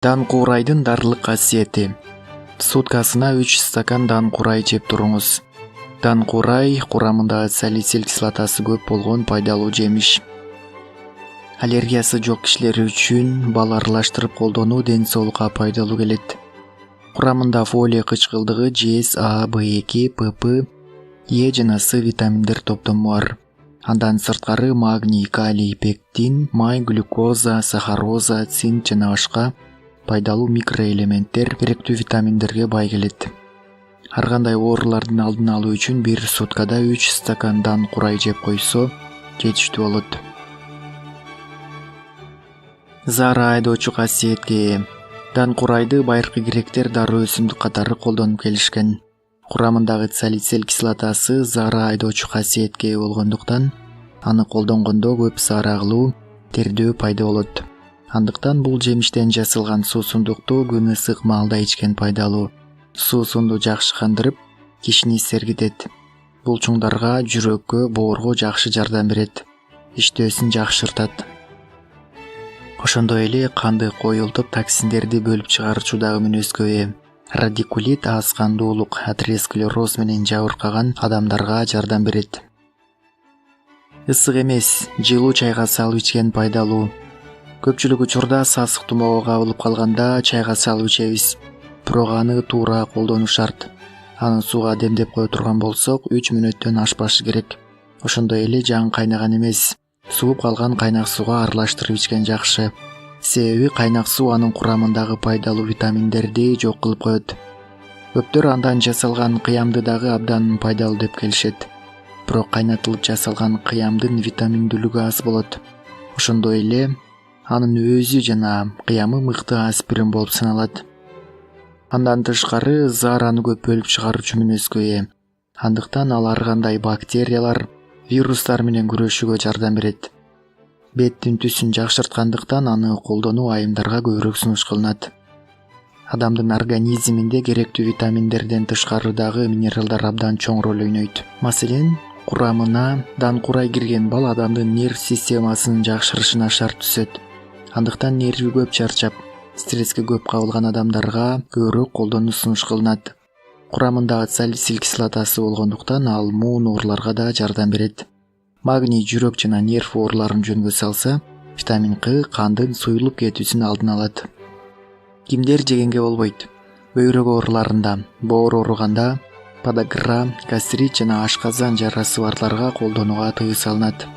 Дан куурайдын дарылык касиети. Суткасына 3 стакан дан куурай жеп туруңуз. Дан куурай курамында салицил кислотасы көп болгон пайдалуу жемиш. Аллергиясы жок кишилер үчүн бал аралаштырып колдонуу ден соолукка пайдалуу келет. Курамында фолий кычкылдыгы, жез, А, В2, ПП, Е жана С витаминдер топтому бар. Андан сырткары магний, калий, пектин, май, глюкоза, сахароза, цинк жана башка пайдалуу микроэлементтер, керектүү витаминдерге бай келет. Ар кандай оорулардын алдын алуу үчүн бир суткада 3 стакан дан куурай жеп койсо жетиштүү болот. Заара айдоочу касиетке ээ. Дан куурайды байыркы гректер дароо өсүмдүк катары колдонуп келишкен. Курамындагы салицил кислотасы заара айдоочу касиетке ээ болгондуктан аны колдонгондо көп саарагылуу, тердөө пайда болот. Андыктан бул жемиштен жасалган суусундукту күн ысык маалда ичкен пайдалуу. Суусунду жакшы кандырып, кишини сергитет. Булчуңдарга, жүрөккө, боорго жакшы жардам берет. Иштөөсүн жакшыртат. Ошондой эле канды коюлтуп, токсиндерди бөлүп чыгаруучудагы мүнөзгө ээ. Радикулит, аз кандуулук, атеросклероз менен жабыркаган адамдарга жардам берет. Ысык эмес, жылуу чайга салып ичкен пайдалуу. Көпчүлүк учурда сасык тумоого кабылып калганда чайга салып ичебиз. Бирок аны туура колдонуу шарт. Аны сууга демдеп кое турган болсок, 3 мүнөттөн ашпашы керек. Ошондой эле жаңы кайнаган эмес, сууп калган кайнак сууга аралаштырып ичкен жакшы. Себеби кайнак суу анын курамындагы пайдалуу витаминдерди жок кылып коет. Көптөр андан жасалган кыямды дагы абдан пайдалуу деп келишет. Бирок кайнатылып жасалган кыямдын витаминдүүлүгү аз болот. Ошондой эле анын өзү жана кыямы мыкты аспирин болуп саналат. Андан тышкары заараны көп бөлүп чыгаруучу мүнөзгө ээ. Андыктан ал ар кандай бактериялар, вирустар менен күрөшүүгө жардам берет. Беттин түсүн жакшырткандыктан аны колдонуу айымдарга көбүрөөк сунуш кылынат. Адамдын организминде керектүү витаминдерден тышкары дагы минералдар абдан чоң роль ойнойт. Маселен, курамына дан куурай кирген бал адамдын нерв системасынын жакшырышына шарт түзөт. Андыктан нерви көп чарчап, стресске көп кабылган адамдарга көбүрөөк колдонуу сунуш кылынат. Курамындагы салицил кислотасы болгондуктан ал муун ооруларга да жардам берет. Магний жүрөк жана нерв ооруларын жөнгө салса, витамин К кандын суюлуп кетүүсүн алдын алат. Кимдер жегенге болбойт? Бөйрөк ооруларында, боор ооруганда, подагра, гастрит жана ашказан жарасы барларга колдонууга тыюу салынат.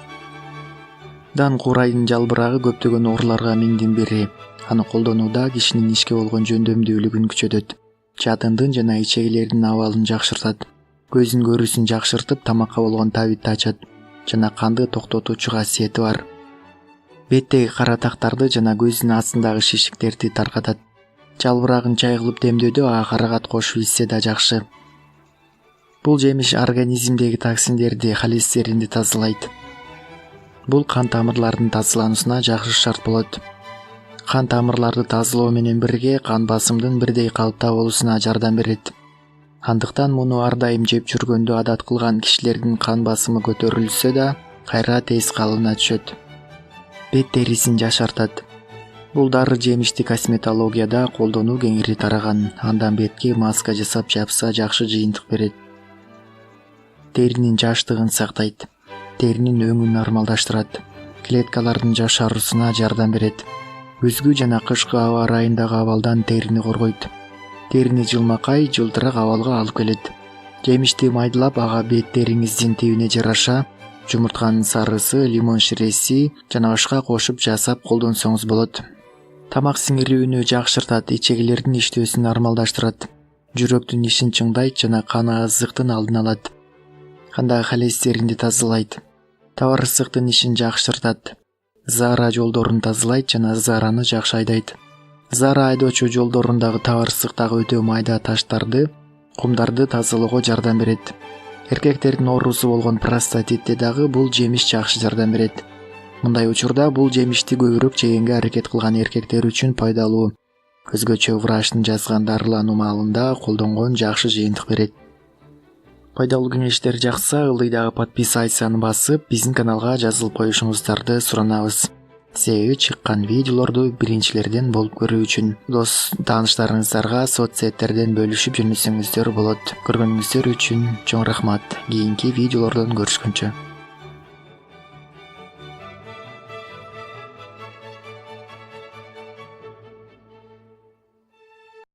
Дан куурайдын жалбырагы көптөгөн ооруларга миңдин бири. Аны колдонууда кишинин ишке болгон жөндөмдүүлүгүн күчөтөт. Жадындын жана ичегилердин абалын жакшыртат. Көздүн көрүүсүн жакшыртып, тамакка болгон табитти ачат жана канды токтотуучу касиети бар. Беттеги кара тактарды жана көздүн астындагы шишиктерди таркатат. Жалбырагын чай кылып демдөөдө ага карагат кошуп ичсе да жакшы. Бул жемиш организмдеги токсиндерди, холестеринди тазалайт. Бул кан тамырларынын тазалануусуна жакшы шарт болот. Кан тамырларды тазалоо менен бирге кан басымдын бирдей калыпта болуусуна жардам берет. Андыктан муну ар дайым жеп жүргөндө адат кылган кишилердин кан басымы көтөрүлсө да, кайра тез калыбына түшөт. Бет терисин жашартат. Бул дары жемишти косметологияда колдонуу кеңири тараган. Андан бетке маска жасап жапса жакшы жыйынтык берет. Теринин жаштыгын сактайт. Теринин өңүн нормалдаштырат. Клеткалардын жашаруусуна жардам берет. Күзгү жана кышкы аба ырайындагы абалдан терини коргойт. Терини жылмакай, жылтырак абалга алып келет. Жемишти майдалап, ага бет териңиздин тибине жараша жумуртканын сарысы, лимон ширеси жана башка кошуп жасап колдонсоңуз болот. Тамак сиңирүүнү жакшыртат, ичегилердин иштөөсүн нормалдаштырат. Жүрөктүн ишин чыңдайт жана кан азыктын алдын алат. Кандагы холестеринди тазалайт. Табарсыктын ишин жакшыртат. Заара жолдорун тазалайт жана заараны жакшы айдайт. Заара айдоочу жолдорундагы табарсыктагы өтө майда таштарды, кумдарды тазалоого жардам берет. Эркектердин оорусу болгон простатитте дагы бул жемиш жакшы жардам берет. Мындай учурда бул жемишти көбүрөөк жегенге аракет кылган эркектер үчүн пайдалуу. Өзгөчө врачтын жазган дарылануу маалында колдонгон жакшы жыйынтык берет. Пайдалуу кеңештер жакса, ылдыйдагы подписайцияны басып, биздин каналга жазылып коюшуңуздарды суранабыз. себеби чыккан видеолорду биринчилерден болуп көрүү үчүн. Дос тааныштарыңыздарга соц сеттерден бөлүшүп жүрмөсөңүздөр болот. Көргөнүңүздөр үчүн чоң рахмат. Кийинки видеолордон көрүшкөнчө.